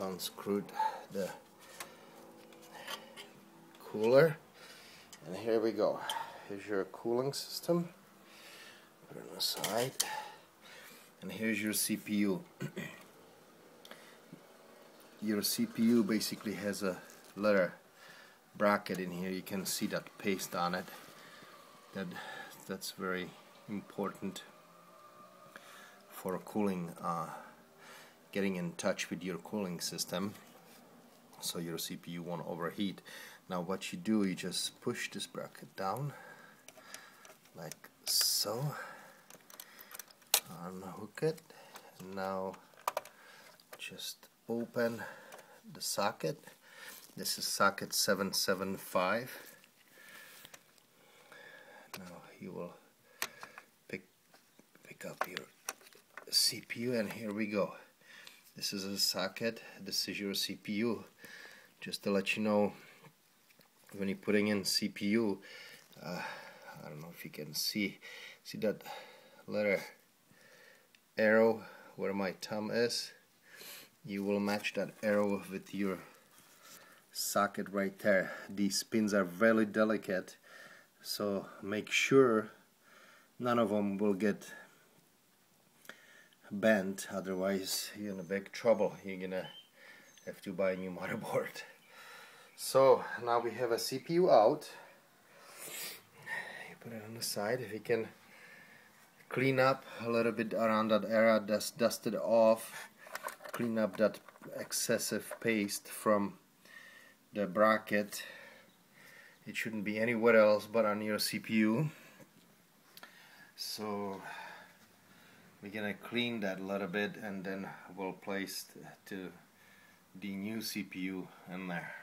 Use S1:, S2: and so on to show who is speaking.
S1: I've unscrewed the cooler, and here we go. Here's your cooling system. Put it on the side, and here's your CPU. Your CPU basically has a leather bracket in here. You can see that paste on it. That's very important for cooling, getting in touch with your cooling system, so your CPU won't overheat. Now what you do, you just push this bracket down like so, unhook it, and now just open the socket. This is socket 775. Now you will pick up your CPU, and here we go. This is a socket, this is your CPU. Just to let you know, when you're putting in CPU, I don't know if you can see that letter arrow where my thumb is. You will match that arrow with your socket right there. These pins are very delicate, so make sure none of them will get bent, otherwise you're in a big trouble. You're gonna have to buy a new motherboard. So now we have a CPU out. You put it on the side. If you can clean up a little bit around that area, dust it off, clean up that excessive paste from the bracket. It shouldn't be anywhere else but on your CPU. So we're gonna clean that a little bit, and then we'll place the new CPU in there.